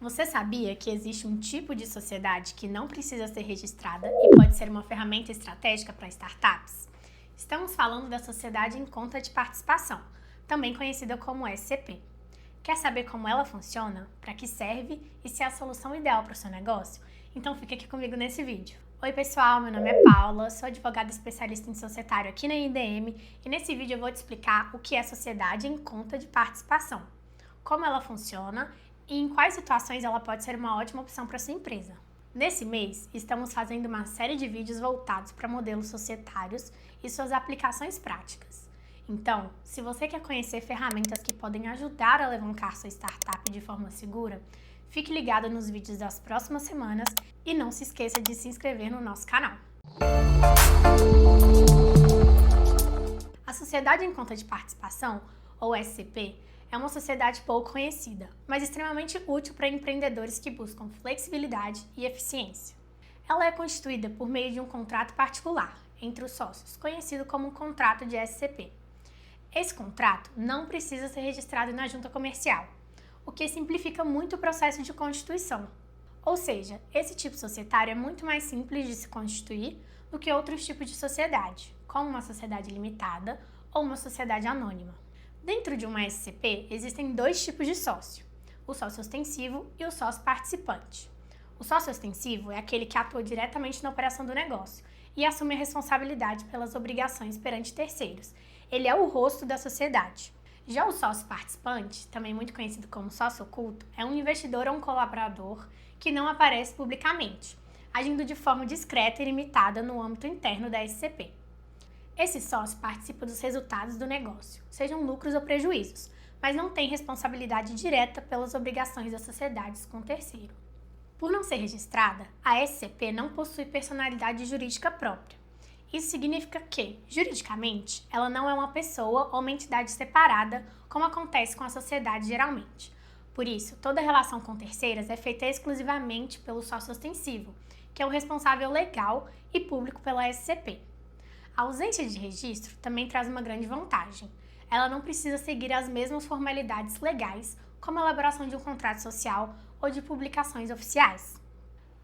Você sabia que existe um tipo de sociedade que não precisa ser registrada e pode ser uma ferramenta estratégica para startups? Estamos falando da Sociedade em Conta de Participação, também conhecida como SCP. Quer saber como ela funciona, para que serve e se é a solução ideal para o seu negócio? Então fica aqui comigo nesse vídeo. Oi pessoal, meu nome é Paula, sou advogada especialista em societário aqui na IDM e nesse vídeo eu vou te explicar o que é Sociedade em Conta de Participação, como ela funciona e em quais situações ela pode ser uma ótima opção para sua empresa. Nesse mês, estamos fazendo uma série de vídeos voltados para modelos societários e suas aplicações práticas. Então, se você quer conhecer ferramentas que podem ajudar a alavancar sua startup de forma segura, fique ligado nos vídeos das próximas semanas e não se esqueça de se inscrever no nosso canal. A Sociedade em Conta de Participação, ou SCP, é uma sociedade pouco conhecida, mas extremamente útil para empreendedores que buscam flexibilidade e eficiência. Ela é constituída por meio de um contrato particular entre os sócios, conhecido como um contrato de SCP. Esse contrato não precisa ser registrado na junta comercial, o que simplifica muito o processo de constituição. Ou seja, esse tipo societário é muito mais simples de se constituir do que outros tipos de sociedade, como uma sociedade limitada ou uma sociedade anônima. Dentro de uma SCP, existem dois tipos de sócio, o sócio ostensivo e o sócio participante. O sócio ostensivo é aquele que atua diretamente na operação do negócio e assume a responsabilidade pelas obrigações perante terceiros. Ele é o rosto da sociedade. Já o sócio participante, também muito conhecido como sócio oculto, é um investidor ou um colaborador que não aparece publicamente, agindo de forma discreta e limitada no âmbito interno da SCP. Esse sócio participa dos resultados do negócio, sejam lucros ou prejuízos, mas não tem responsabilidade direta pelas obrigações das sociedades com o terceiro. Por não ser registrada, a SCP não possui personalidade jurídica própria. Isso significa que, juridicamente, ela não é uma pessoa ou uma entidade separada, como acontece com a sociedade geralmente. Por isso, toda relação com terceiras é feita exclusivamente pelo sócio ostensivo, que é o responsável legal e público pela SCP. A ausência de registro também traz uma grande vantagem. Ela não precisa seguir as mesmas formalidades legais, como a elaboração de um contrato social ou de publicações oficiais.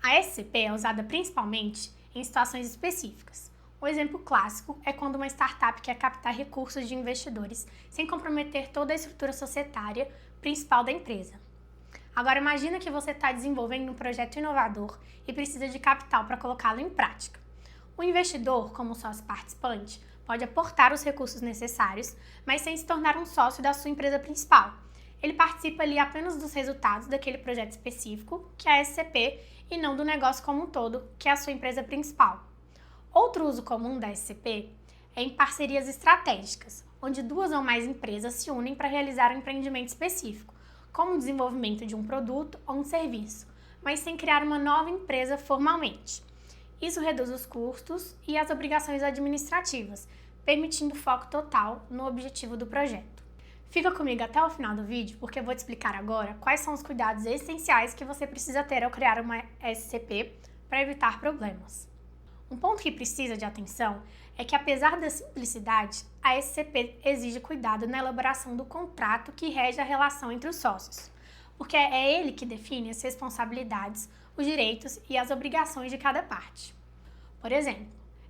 A SCP é usada principalmente em situações específicas. Um exemplo clássico é quando uma startup quer captar recursos de investidores sem comprometer toda a estrutura societária principal da empresa. Agora imagina que você está desenvolvendo um projeto inovador e precisa de capital para colocá-lo em prática. O investidor, como sócio participante, pode aportar os recursos necessários, mas sem se tornar um sócio da sua empresa principal. Ele participa ali apenas dos resultados daquele projeto específico, que é a SCP, e não do negócio como um todo, que é a sua empresa principal. Outro uso comum da SCP é em parcerias estratégicas, onde duas ou mais empresas se unem para realizar um empreendimento específico, como o desenvolvimento de um produto ou um serviço, mas sem criar uma nova empresa formalmente. Isso reduz os custos e as obrigações administrativas, permitindo foco total no objetivo do projeto. Fica comigo até o final do vídeo, porque eu vou te explicar agora quais são os cuidados essenciais que você precisa ter ao criar uma SCP para evitar problemas. Um ponto que precisa de atenção é que, apesar da simplicidade, a SCP exige cuidado na elaboração do contrato que rege a relação entre os sócios, porque é ele que define as responsabilidades, os direitos e as obrigações de cada parte. Por exemplo,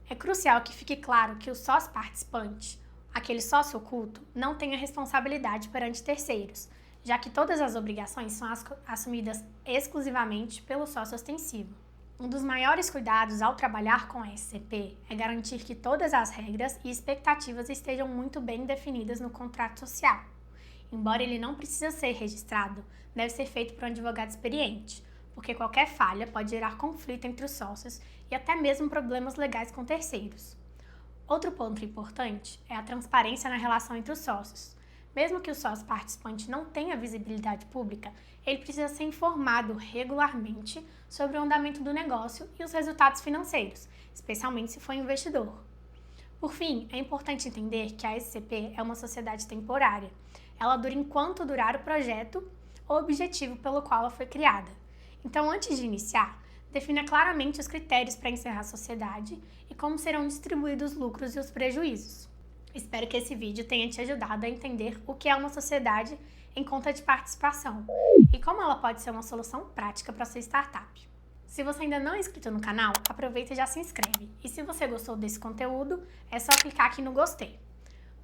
é crucial que fique claro que o sócio participante, aquele sócio oculto, não tenha responsabilidade perante terceiros, já que todas as obrigações são assumidas exclusivamente pelo sócio ostensivo. Um dos maiores cuidados ao trabalhar com a SCP é garantir que todas as regras e expectativas estejam muito bem definidas no contrato social. Embora ele não precise ser registrado, deve ser feito por um advogado experiente, porque qualquer falha pode gerar conflito entre os sócios e até mesmo problemas legais com terceiros. Outro ponto importante é a transparência na relação entre os sócios. Mesmo que o sócio participante não tenha visibilidade pública, ele precisa ser informado regularmente sobre o andamento do negócio e os resultados financeiros, especialmente se for investidor. Por fim, é importante entender que a SCP é uma sociedade temporária. Ela dura enquanto durar o projeto ou objetivo pelo qual ela foi criada. Então, antes de iniciar, defina claramente os critérios para encerrar a sociedade e como serão distribuídos os lucros e os prejuízos. Espero que esse vídeo tenha te ajudado a entender o que é uma sociedade em conta de participação e como ela pode ser uma solução prática para sua startup. Se você ainda não é inscrito no canal, aproveita e já se inscreve. E se você gostou desse conteúdo, é só clicar aqui no gostei.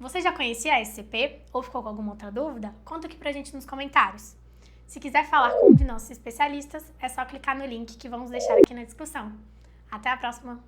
Você já conhecia a SCP ou ficou com alguma outra dúvida? Conta aqui pra gente nos comentários. Se quiser falar com um de nossos especialistas, é só clicar no link que vamos deixar aqui na descrição. Até a próxima!